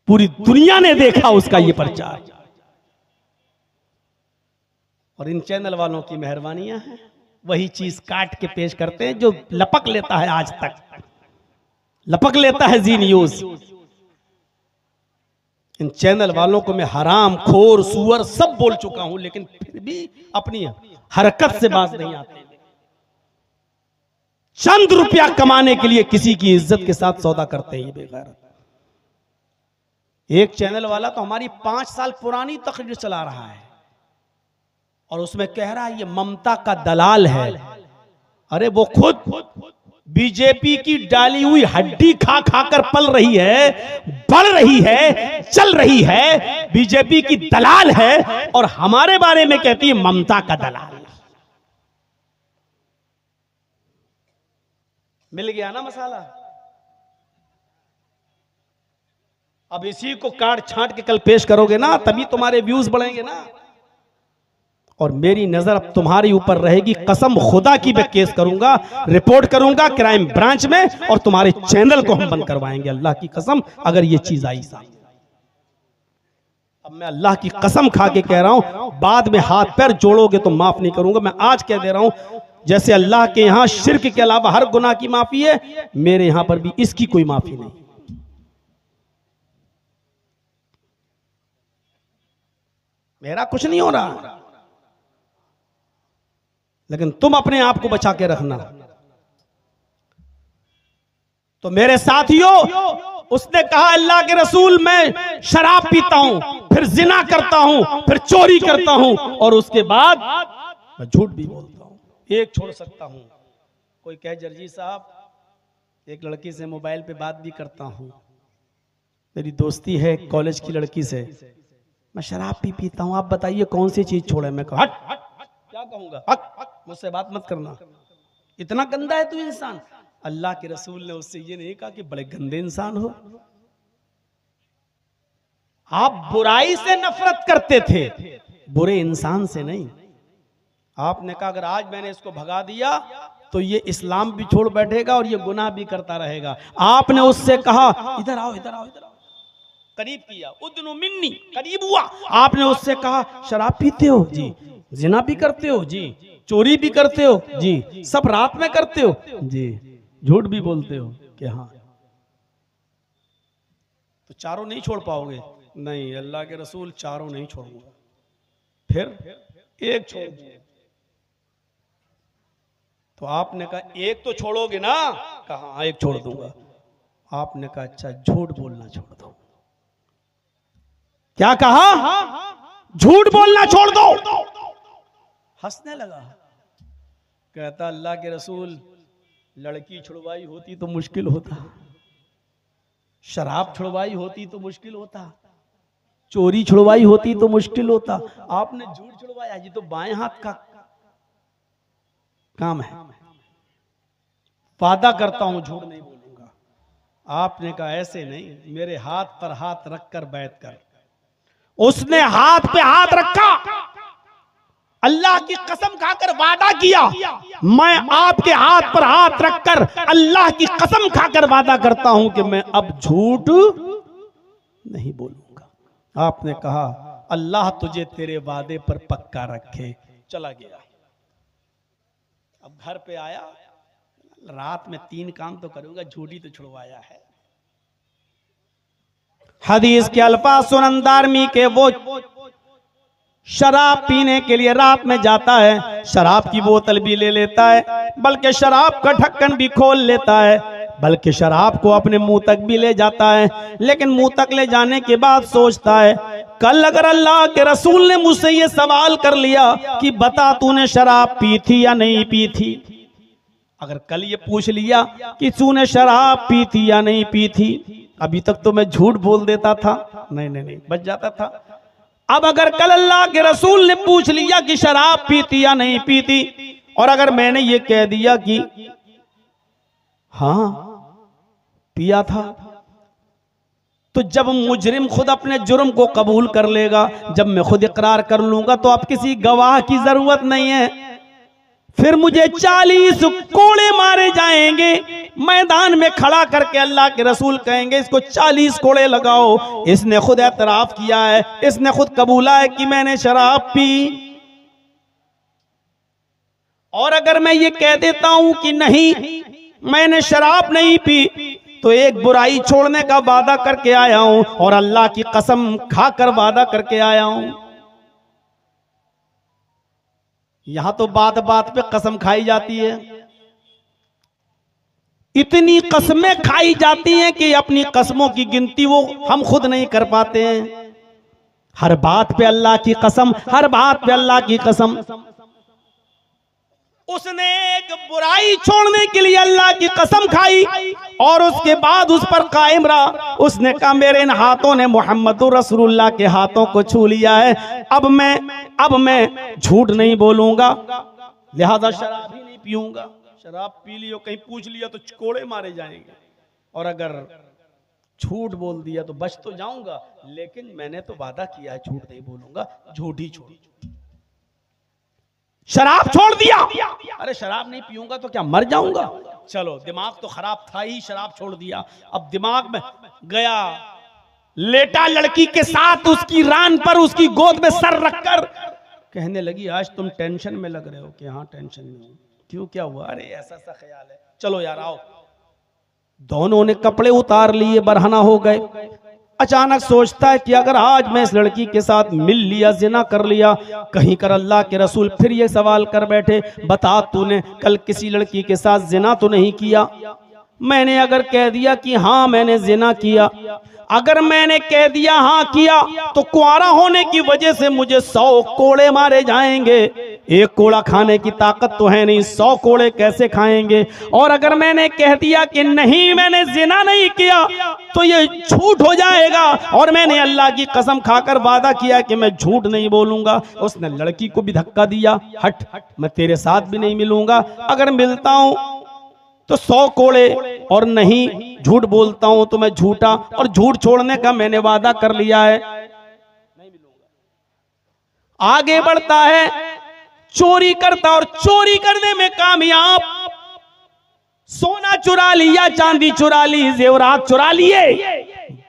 पूरी दुनिया ने देखा उसका ये प्रचार। और इन चैनल वालों की मेहरबानियां हैं, वही चीज काट के पेश करते हैं जो लपक लेता है, आज तक लपक लेता है जी न्यूज। इन चैनल वालों को मैं हराम खोर सुअर सब बोल चुका हूं, लेकिन फिर भी अपनी हरकत से बाज नहीं आते। चंद रुपया कमाने के लिए किसी की इज्जत के साथ सौदा करते हैं ये बेगैरत। एक चैनल वाला तो हमारी 5 साल पुरानी तकरीर चला रहा है और उसमें कह रहा है ये ममता का दलाल है। अरे वो खुद बीजेपी की डाली हुई हड्डी खा खाकर पल रही है, बढ़ रही है, चल रही है, बीजेपी की दलाल है और हमारे बारे में कहती है ममता का दलाल। मिल गया ना मसाला। अब इसी को काट छांट के कल पेश करोगे ना, तभी तुम्हारे व्यूज बढ़ेंगे ना। और मेरी नजर अब तुम्हारे ऊपर रहेगी, कसम खुदा की मैं केस करूंगा, रिपोर्ट करूंगा क्राइम ब्रांच में और तुम्हारे चैनल को हम बंद करवाएंगे, अल्लाह की कसम, अगर ये चीज आई सामने। अब मैं अल्लाह की कसम खा के कह रहा हूं, बाद में हाथ पैर जोड़ोगे तो माफ नहीं करूंगा। मैं आज कह दे रहा हूं, जैसे अल्लाह के यहां शिर्क के अलावा हर गुनाह की माफी है, मेरे यहां पर भी इसकी कोई माफी नहीं। मेरा कुछ नहीं हो रहा, लेकिन तुम अपने आप को बचा के रखना। तो मेरे साथियों, उसने कहा अल्लाह के रसूल मैं शराब पीता हूं, फिर जिना करता हूं, फिर चोरी करता हूं और उसके बाद मैं झूठ भी बोलता हूं, एक छोड़ सकता हूं। कोई कहे जर्जी साहब एक लड़की से मोबाइल पे बात भी करता हूं, मेरी दोस्ती है कॉलेज की लड़की से, मैं शराब भी पीता हूं, आप बताइए कौन सी चीज छोड़े। मैं कहा हट, क्या कहूंगा, हट, मुझसे बात मत करना, इतना गंदा है तू इंसान। अल्लाह के रसूल ने उससे ये नहीं कहा कि बड़े गंदे इंसान हो। आप बुराई से नफरत करते थे, बुरे इंसान से नहीं। आपने कहा अगर आज मैंने इसको भगा दिया तो ये इस्लाम भी छोड़ बैठेगा और ये गुनाह भी करता रहेगा। आपने उससे कहा इधर आओ, इधर आओ, इधर आओ, करीब किया, उदनु मिन्नी, करीब हुआ। आपने उससे कहा शराब पीते हो जी, जिना भी करते हो जी, चोरी भी करते हो जी, सब रात में करते हो जी, झूठ भी बोलते हो कि हाँ, तो चारों नहीं छोड़ पाओगे। नहीं, अल्लाह के रसूल चारों नहीं छोड़ूंगा, फिर एक छोड़ दूंगा। तो आपने कहा एक तो छोड़ोगे ना, कहा एक छोड़ दूंगा। आपने कहा अच्छा झूठ बोलना छोड़ दो। क्या कहा? झूठ बोलना छोड़ दो। हंसने लगा, कहता अल्लाह के रसूल लड़की छुड़वाई होती तो मुश्किल होता, शराब छुड़वाई होती तो मुश्किल होता, चोरी छुड़वाई होती तो मुश्किल होता, आपने झूठ छुड़वाया, जी तो बाएं हाथ का काम है। वादा करता हूं झूठ नहीं बोलूंगा। आपने कहा ऐसे नहीं, मेरे हाथ पर हाथ रखकर बैठ कर। उसने हाथ पे हाथ रखा, अल्लाह की कसम खाकर वादा किया, मैं आपके हाथ पर हाथ रखकर अल्लाह की कसम खाकर वादा करता हूं कि मैं अब झूठ नहीं बोलूंगा। आपने कहा अल्लाह तुझे तेरे वादे पर पक्का रखे। चला गया। अब घर पे आया, रात में 3 काम तो करूंगा, झूठी तो छुड़वाया है। हदीस के अल्फाज सुनन दारमी के, वो शराब पीने के लिए रात में जाता है, शराब की बोतल भी ले लेता है, बल्कि शराब का ढक्कन भी खोल लेता है, बल्कि शराब को अपने मुंह तक भी ले जाता है। लेकिन मुंह तक ले जाने के बाद सोचता है कल अगर अल्लाह के रसूल ने मुझसे ये सवाल कर लिया कि बता तूने शराब पी थी या नहीं पी थी, अगर कल ये पूछ लिया कि तूने शराब पी थी या नहीं पी थी, अभी तक तो मैं झूठ बोल देता था, नहीं नहीं नहीं बच जाता था। अब अगर कल अल्लाह के रसूल ने पूछ लिया कि शराब पीती या नहीं पीती, और अगर मैंने ये कह दिया कि हाँ पिया था, तो जब मुजरिम खुद अपने जुर्म को कबूल कर लेगा, जब मैं खुद इकरार कर लूंगा, तो अब किसी गवाह की जरूरत नहीं है। फिर मुझे 40 कोड़े मारे जाएंगे, मैदान में खड़ा करके अल्लाह के रसूल कहेंगे इसको 40 कोड़े लगाओ, इसने खुद एतराफ किया है, इसने खुद कबूला है कि मैंने शराब पी। और अगर मैं ये कह देता हूं कि नहीं मैंने शराब नहीं पी, तो एक बुराई छोड़ने का वादा करके आया हूं और अल्लाह की कसम खाकर वादा करके आया हूं। यहां तो बात बात पे कसम खाई जाती है, इतनी कस्में खाई जाती हैं कि अपनी कस्मों की गिनती वो हम खुद नहीं कर पाते हैं। हर बात पे अल्लाह की कसम, हर बात पे अल्लाह की कसम। उसने एक बुराई छोड़ने के लिए अल्लाह की कसम खाई और उसके बाद उस पर कायम रहा। उसने कहा मेरे इन हाथों ने मोहम्मदुर रसूलुल्लाह के हाथों को छू लिया है, अब मैं झूठ नहीं बोलूंगा, लिहाजा शराब ही नहीं पीऊंगा। शराब पी लियो, कहीं पूछ लिया तो कोड़े मारे जाएंगे, और अगर झूठ बोल दिया तो बच तो जाऊंगा, लेकिन मैंने तो वादा किया है झूठ नहीं बोलूंगा, झूठ ही छोड़। शराब छोड़ दिया, अरे शराब नहीं पीऊंगा तो क्या मर जाऊंगा? चलो दिमाग तो खराब था ही, शराब छोड़ दिया। अब दिमाग में गया, लेटा लड़की के साथ उसकी रान पर, उसकी गोद में सर रखकर कहने लगी आज तुम टेंशन में लग रहे हो। कि हाँ टेंशन में हूं। क्यों, क्या हुआ? अरे ऐसा सा ख्याल है, चलो यार आओ। दोनों ने कपड़े उतार लिए, बरहना हो गए। अचानक सोचता है कि अगर आज मैं इस लड़की के साथ मिल लिया, जिना कर लिया, कहीं कर अल्लाह के रसूल फिर ये सवाल कर बैठे, बता तूने कल किसी लड़की के साथ जिना तो नहीं किया? मैंने अगर कह दिया कि हाँ मैंने जिना किया, अगर मैंने कह दिया हाँ किया, तो कुआरा होने की वजह से मुझे 100 कोड़े मारे जाएंगे। एक कोड़ा खाने की ताकत तो है नहीं, 100 कोड़े कैसे खाएंगे? और अगर मैंने कह दिया कि नहीं मैंने जिना नहीं किया, तो ये झूठ हो जाएगा, और मैंने अल्लाह की कसम खाकर वादा किया कि मैं झूठ नहीं बोलूंगा। उसने लड़की को भी धक्का दिया, हट मैं तेरे साथ भी नहीं मिलूंगा, अगर मिलता हूं तो 100 कोड़े, और नहीं झूठ बोलता हूं तो मैं झूठा, और झूठ छोड़ने का मैंने वादा कर लिया है, नहीं मिलूंगा। आगे बढ़ता है, चोरी करता और चोरी करने में कामयाब। सोना चुरा लिया, चांदी चुरा ली, जेवरात चुरा लिए,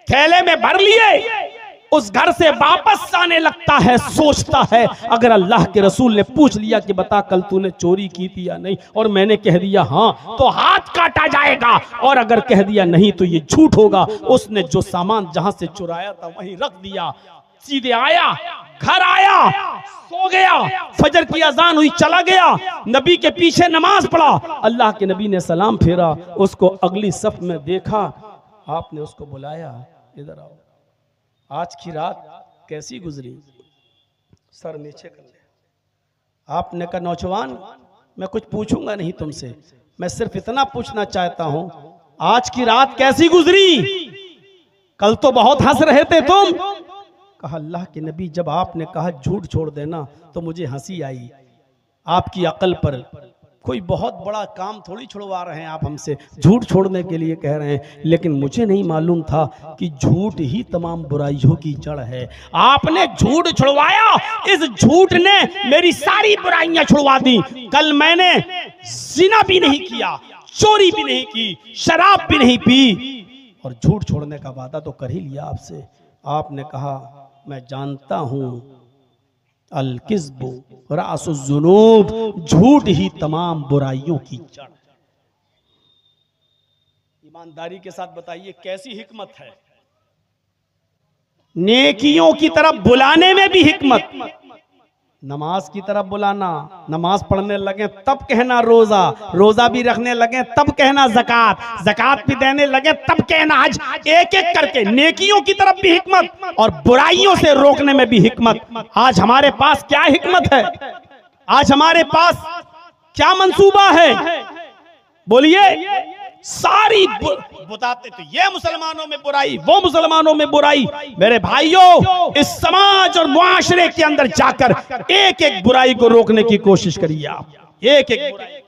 थैले में भर लिए, उस घर से वापस आने लगता है। सोचता है अगर अल्लाह के रसूल ने पूछ लिया कि बता कल तूने चोरी की थी या नहीं, और मैंने कह दिया हाँ, तो हाथ काटा जाएगा, और अगर कह दिया नहीं तो ये झूठ होगा। उसने जो सामान जहां से चुराया था वहीं रख दिया, सीधे आया, घर आया, सो गया, फजर की अजान हुई, चला गया, नबी के पीछे नमाज पढ़ा। अल्लाह के नबी ने सलाम फेरा, उसको अगली सफ में देखा, आपने उसको बुलाया, इधर आओ, आज की रात कैसी गुजरी? सर नीचे कर ले। आपने कहा नौजवान मैं कुछ पूछूंगा नहीं तुमसे, मैं सिर्फ इतना पूछना चाहता हूं, आज की रात कैसी गुजरी? कल तो बहुत हंस रहे थे तुम। कहा अल्लाह के नबी जब आपने कहा झूठ छोड़ देना तो मुझे हंसी आई, आपकी अकल पर कोई बहुत बड़ा काम थोड़ी छुड़वा रहे हैं आप हमसे, झूठ छोड़ने के लिए कह रहे हैं, लेकिन मुझे नहीं मालूम था कि झूठ ही तमाम बुराइयों की जड़ है। आपने झूठ छुड़वाया, इस झूठ ने मेरी सारी बुराइयां छुड़वा दी। कल मैंने जिना भी नहीं किया, चोरी भी नहीं की, शराब भी नहीं पी, और झूठ छोड़ने का वादा तो कर ही लिया आपसे। आपने कहा मैं जानता हूं अल किज़्बु रासुज़्ज़ुनूब, झूठ ही तमाम बुराइयों की जड़। ईमानदारी के साथ बताइए कैसी हिकमत है? नेकियों की तरफ बुलाने में भी हिकमत। नमाज की तरफ बुलाना, नमाज पढ़ने लगे तब कहना रोजा, रोजा भी रखने लगे तब कहना ज़कात, ज़कात भी देने लगे तब कहना हज। एक एक करके नेकियों की तरफ भी हिकमत और बुराइयों से रोकने में भी हिकमत। आज हमारे पास क्या हिकमत है? आज हमारे पास क्या मंसूबा है? बोलिए। सारी बताते तो ये मुसलमानों में बुराई, वो मुसलमानों में बुराई। मेरे भाइयों, इस समाज और मुआशरे के अंदर जाकर एक एक बुराई को रोकने की कोशिश करिए आप, एक एक बुराई।